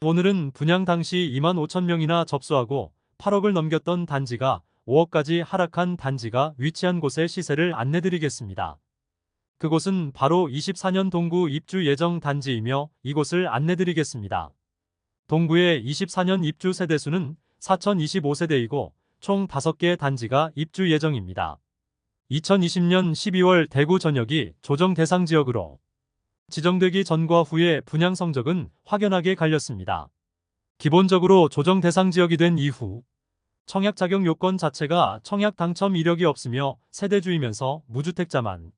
오늘은 분양 당시 2만 5천 명이나 접수하고 8억을 넘겼던 단지가 5억까지 하락한 단지가 위치한 곳의 시세를 안내드리겠습니다. 그곳은 바로 24년 동구 입주 예정 단지이며 이곳을 안내드리겠습니다. 동구의 24년 입주 세대수는 4,025세대이고 총 5개 단지가 입주 예정입니다. 2020년 12월 대구 전역이 조정 대상 지역으로 지정되기 전과 후의 분양 성적은 확연하게 갈렸습니다. 기본적으로 조정 대상 지역이 된 이후 청약 자격 요건 자체가 청약 당첨 이력이 없으며 세대주이면서 무주택자만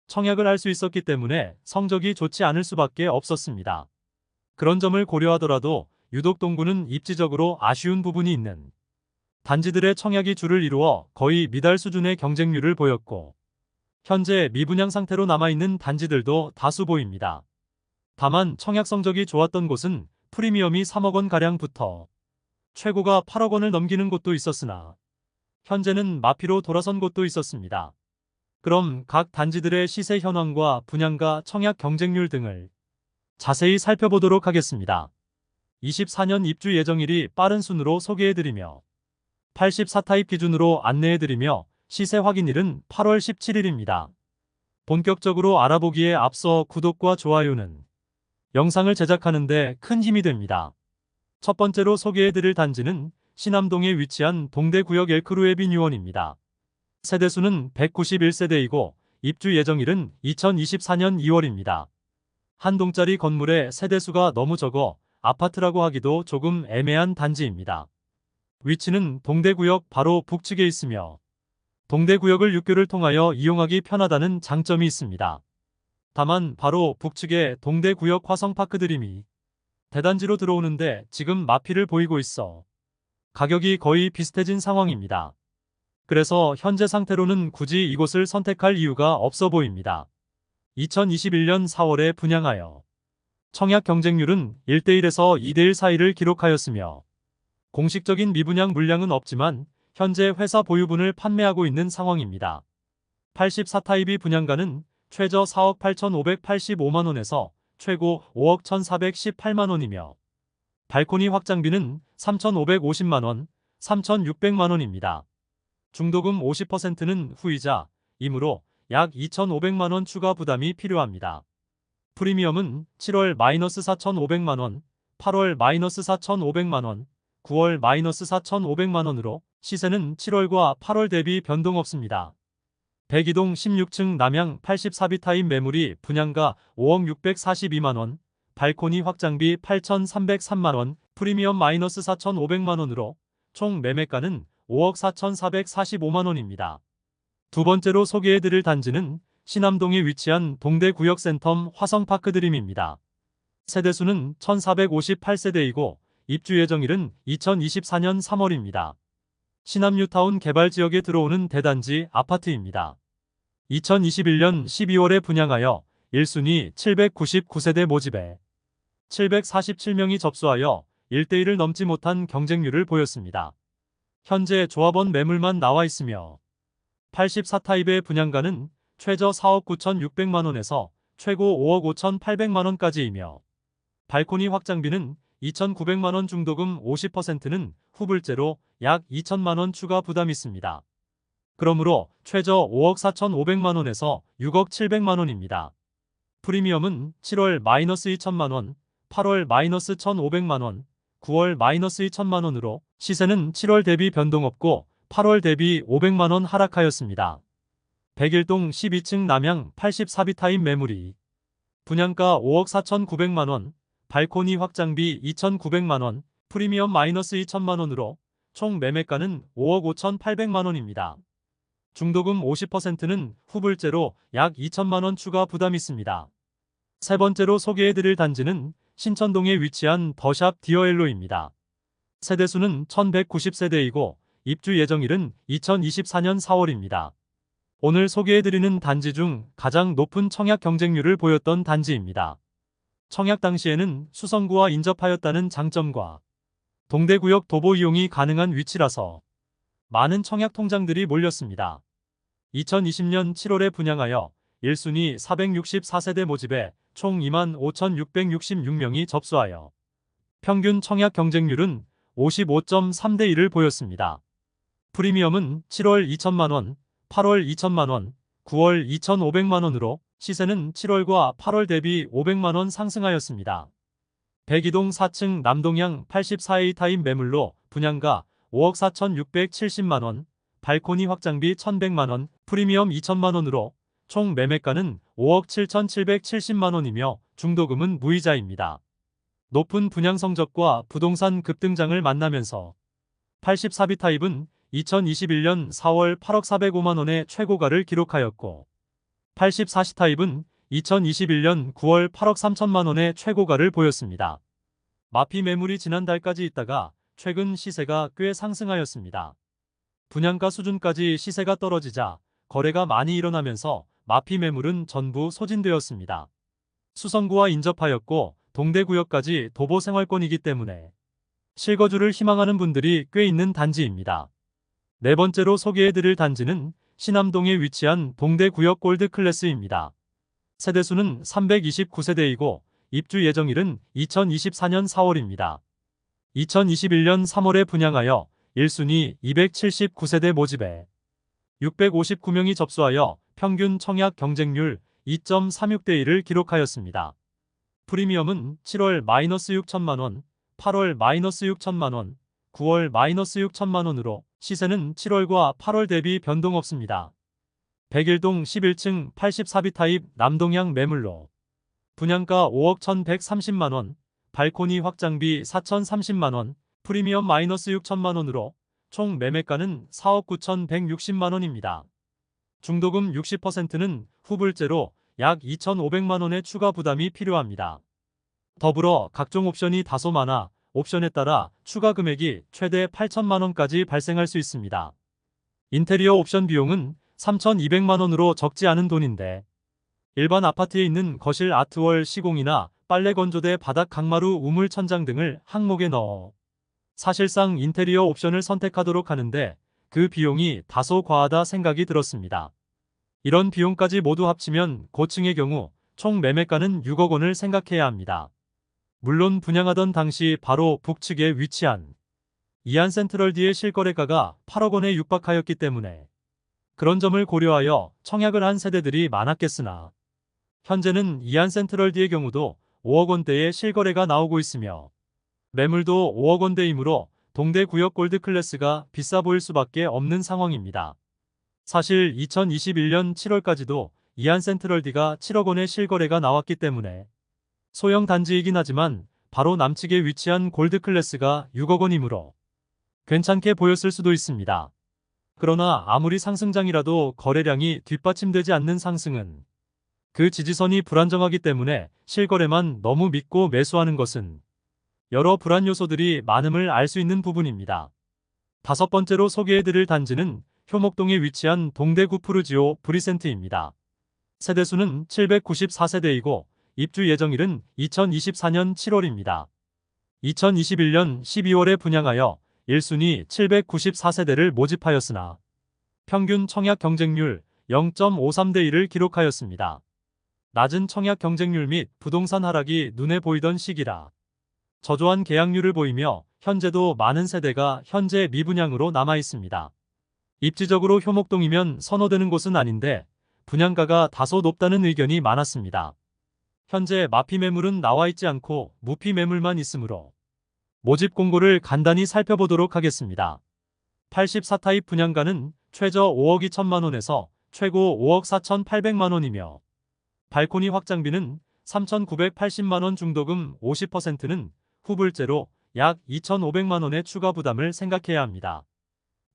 청약을 할 수 있었기 때문에 성적이 좋지 않을 수밖에 없었습니다. 그런 점을 고려하더라도 유독 동구는 입지적으로 아쉬운 부분이 있는 단지들의 청약이 줄을 이루어 거의 미달 수준의 경쟁률을 보였고 현재 미분양 상태로 남아있는 단지들도 다수 보입니다. 다만 청약 성적이 좋았던 곳은 프리미엄이 3억 원가량부터 최고가 8억 원을 넘기는 곳도 있었으나 현재는 마피로 돌아선 곳도 있었습니다. 그럼 각 단지들의 시세 현황과 분양가 청약 경쟁률 등을 자세히 살펴보도록 하겠습니다. 24년 입주 예정일이 빠른 순으로 소개해드리며 84타입 기준으로 안내해드리며 시세 확인일은 8월 17일입니다. 본격적으로 알아보기에 앞서 구독과 좋아요는 영상을 제작하는데 큰 힘이 됩니다. 첫 번째로 소개해드릴 단지는 신암동에 위치한 동대구역 엘크루에비뉴원입니다. 세대수는 191세대이고 입주 예정일은 2024년 2월입니다. 한 동짜리 건물의 세대수가 너무 적어 아파트라고 하기도 조금 애매한 단지입니다. 위치는 동대구역 바로 북측에 있으며 동대구역을 육교를 통하여 이용하기 편하다는 장점이 있습니다. 다만 바로 북측에 동대구역 화성파크 드림이 대단지로 들어오는데 지금 마피를 보이고 있어 가격이 거의 비슷해진 상황입니다. 그래서 현재 상태로는 굳이 이곳을 선택할 이유가 없어 보입니다. 2021년 4월에 분양하여 청약 경쟁률은 1대1에서 2대1 사이를 기록하였으며 공식적인 미분양 물량은 없지만 현재 회사 보유분을 판매하고 있는 상황입니다. 84타입이 분양가는 최저 4억 8,585만원에서 최고 5억 1,418만원이며 발코니 확장비는 3,550만원, 3,600만원입니다. 중도금 50%는 후이자이므로 약 2,500만원 추가 부담이 필요합니다. 프리미엄은 7월 마이너스 4,500만원, 8월 마이너스 4,500만원, 9월 마이너스 4,500만원으로 시세는 7월과 8월 대비 변동 없습니다. 102동 16층 남양 84비타입 매물이 분양가 5억 642만원, 발코니 확장비 8,303만원, 프리미엄 마이너스 4,500만원으로 총 매매가는 5억 4,445만원입니다. 두 번째로 소개해드릴 단지는 신암동에 위치한 동대구역 센텀 화성파크 드림입니다. 세대수는 1,458세대이고 입주 예정일은 2024년 3월입니다. 신암뉴타운 개발지역에 들어오는 대단지 아파트입니다. 2021년 12월에 분양하여 1순위 799세대 모집에 747명이 접수하여 1대1을 넘지 못한 경쟁률을 보였습니다. 현재 조합원 매물만 나와 있으며 84타입의 분양가는 최저 4억 9,600만원에서 최고 5억 5,800만원까지이며 발코니 확장비는 2,900만원 중도금 50%는 후불제로 약 2천만원 추가 부담이 있습니다. 그러므로 최저 5억 4,500만원에서 6억 700만원입니다. 프리미엄은 7월 마이너스 2천만원, 8월 마이너스 1,500만원, 9월 마이너스 2천만원으로 시세는 7월 대비 변동 없고 8월 대비 500만원 하락하였습니다. 101동 12층 남양 84비타입 매물이 분양가 5억 4,900만원, 발코니 확장비 2,900만원, 프리미엄 마이너스 2천만원으로 총 매매가는 5억 5,800만원입니다. 중도금 50%는 후불제로 약 2천만원 추가 부담이 있습니다. 세 번째로 소개해드릴 단지는 신천동에 위치한 더샵 디어엘로입니다. 세대수는 1,190세대이고 입주 예정일은 2024년 4월입니다. 오늘 소개해드리는 단지 중 가장 높은 청약 경쟁률을 보였던 단지입니다. 청약 당시에는 수성구와 인접하였다는 장점과 동대구역 도보 이용이 가능한 위치라서 많은 청약 통장들이 몰렸습니다. 2020년 7월에 분양하여 1순위 464세대 모집에 총 25,666명이 접수하여 평균 청약 경쟁률은 55.3대 1을 보였습니다. 프리미엄은 7월 2천만원, 8월 2천만원, 9월 2,500만원으로 시세는 7월과 8월 대비 500만원 상승하였습니다. 102동 4층 남동향 84A 타입 매물로 분양가 5억 4,670만원, 발코니 확장비 1,100만원, 프리미엄 2천만원으로 총 매매가는 5억 7,770만원이며 중도금은 무이자입니다. 높은 분양 성적과 부동산 급등장을 만나면서 84B 타입은 2021년 4월 8억 405만원의 최고가를 기록하였고 84C 타입은 2021년 9월 8억 3천만원의 최고가를 보였습니다. 마피 매물이 지난달까지 있다가 최근 시세가 꽤 상승하였습니다. 분양가 수준까지 시세가 떨어지자 거래가 많이 일어나면서 마피 매물은 전부 소진되었습니다. 수성구와 인접하였고 동대구역까지 도보 생활권이기 때문에 실거주를 희망하는 분들이 꽤 있는 단지입니다. 네 번째로 소개해드릴 단지는 신암동에 위치한 동대구역 골드클래스입니다. 세대수는 329세대이고 입주 예정일은 2024년 4월입니다. 2021년 3월에 분양하여 1순위 279세대 모집에 659명이 접수하여 평균 청약 경쟁률 2.36대 1을 기록하였습니다. 프리미엄은 7월 -6천만원, 8월 -6천만원, 9월 -6천만원으로 시세는 7월과 8월 대비 변동 없습니다. 101동 11층 84B 타입 남동향 매물로 분양가 5억 1,130만원, 발코니 확장비 4,030만원, 프리미엄 -6천만원으로 총 매매가는 4억 9,160만원입니다. 중도금 60%는 후불제로 약 2,500만원의 추가 부담이 필요합니다. 더불어 각종 옵션이 다소 많아 옵션에 따라 추가 금액이 최대 8천만원까지 발생할 수 있습니다. 인테리어 옵션 비용은 3,200만원으로 적지 않은 돈인데 일반 아파트에 있는 거실 아트월 시공이나 빨래 건조대 바닥 강마루 우물 천장 등을 항목에 넣어 사실상 인테리어 옵션을 선택하도록 하는데 그 비용이 다소 과하다 생각이 들었습니다. 이런 비용까지 모두 합치면 고층의 경우 총 매매가는 6억 원을 생각해야 합니다. 물론 분양하던 당시 바로 북측에 위치한 이안센트럴D의 실거래가가 8억 원에 육박하였기 때문에 그런 점을 고려하여 청약을 한 세대들이 많았겠으나 현재는 이안센트럴D의 경우도 5억 원대의 실거래가 나오고 있으며 매물도 5억 원대이므로 동대구역 골드클래스가 비싸 보일 수밖에 없는 상황입니다. 사실 2021년 7월까지도 이안센트럴D가 7억 원의 실거래가 나왔기 때문에 소형 단지이긴 하지만 바로 남측에 위치한 골드클래스가 6억 원이므로 괜찮게 보였을 수도 있습니다. 그러나 아무리 상승장이라도 거래량이 뒷받침되지 않는 상승은 그 지지선이 불안정하기 때문에 실거래만 너무 믿고 매수하는 것은 여러 불안 요소들이 많음을 알 수 있는 부분입니다. 다섯 번째로 소개해드릴 단지는 효목동에 위치한 동대구 푸르지오 브리센트입니다. 세대수는 794세대이고 입주 예정일은 2024년 7월입니다. 2021년 12월에 분양하여 1순위 794세대를 모집하였으나 평균 청약 경쟁률 0.53대 1을 기록하였습니다. 낮은 청약 경쟁률 및 부동산 하락이 눈에 보이던 시기라 저조한 계약률을 보이며 현재도 많은 세대가 현재 미분양으로 남아 있습니다. 입지적으로 효목동이면 선호되는 곳은 아닌데 분양가가 다소 높다는 의견이 많았습니다. 현재 마피 매물은 나와 있지 않고 무피 매물만 있으므로 모집 공고를 간단히 살펴보도록 하겠습니다. 84타입 분양가는 최저 5억 2천만원에서 최고 5억 4,800만원이며 발코니 확장비는 3,980만원 중도금 50%는 후불제로 약 2,500만원의 추가 부담을 생각해야 합니다.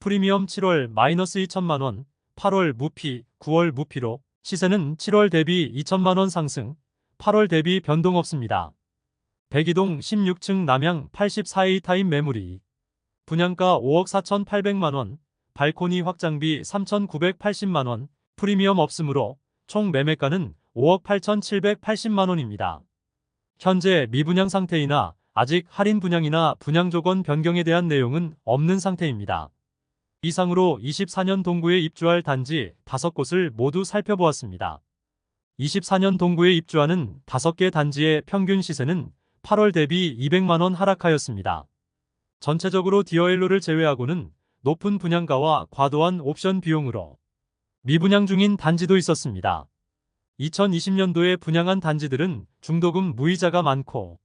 프리미엄 7월 -2천만원, 8월 무피, 9월 무피로 시세는 7월 대비 2천만원 상승, 8월 대비 변동 없습니다. 102동 16층 남향 84A 타입 매물이 분양가 5억 4,800만원, 발코니 확장비 3,980만원, 프리미엄 없으므로 총 매매가는 5억 8,780만원입니다. 현재 미분양 상태이나 아직 할인 분양이나 분양 조건 변경에 대한 내용은 없는 상태입니다. 이상으로 24년 동구에 입주할 단지 5곳을 모두 살펴보았습니다. 24년 동구에 입주하는 5개 단지의 평균 시세는 8월 대비 200만원 하락하였습니다. 전체적으로 디어엘로를 제외하고는 높은 분양가와 과도한 옵션 비용으로 미분양 중인 단지도 있었습니다. 2020년도에 분양한 단지들은 중도금 무이자가 많고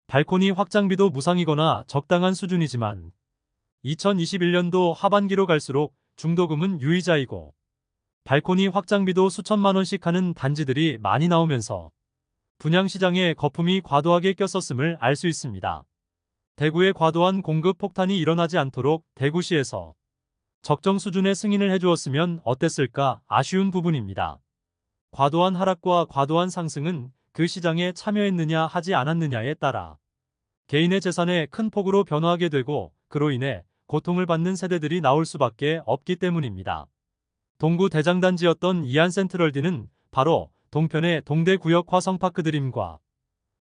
발코니 확장비도 무상이거나 적당한 수준이지만 2021년도 하반기로 갈수록 중도금은 유이자이고 발코니 확장비도 수천만 원씩 하는 단지들이 많이 나오면서 분양시장에 거품이 과도하게 꼈었음을 알 수 있습니다. 대구의 과도한 공급 폭탄이 일어나지 않도록 대구시에서 적정 수준의 승인을 해주었으면 어땠을까 아쉬운 부분입니다. 과도한 하락과 과도한 상승은 그 시장에 참여했느냐 하지 않았느냐에 따라 개인의 재산에 큰 폭으로 변화하게 되고 그로 인해 고통을 받는 세대들이 나올 수밖에 없기 때문입니다. 동구 대장단지였던 이안센트럴디는 바로 동편의 동대구역 화성파크 드림과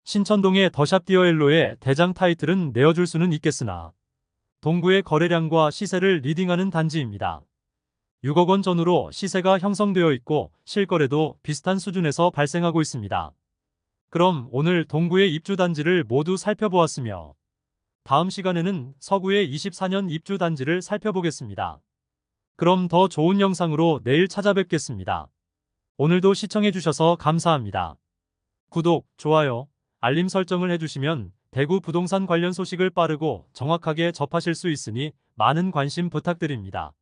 신천동의 더샵 디어엘로의 대장 타이틀은 내어줄 수는 있겠으나 동구의 거래량과 시세를 리딩하는 단지입니다. 6억 원 전후로 시세가 형성되어 있고 실거래도 비슷한 수준에서 발생하고 있습니다. 그럼 오늘 동구의 입주 단지를 모두 살펴보았으며 다음 시간에는 서구의 24년 입주 단지를 살펴보겠습니다. 그럼 더 좋은 영상으로 내일 찾아뵙겠습니다. 오늘도 시청해주셔서 감사합니다. 구독, 좋아요, 알림 설정을 해주시면 대구 부동산 관련 소식을 빠르고 정확하게 접하실 수 있으니 많은 관심 부탁드립니다.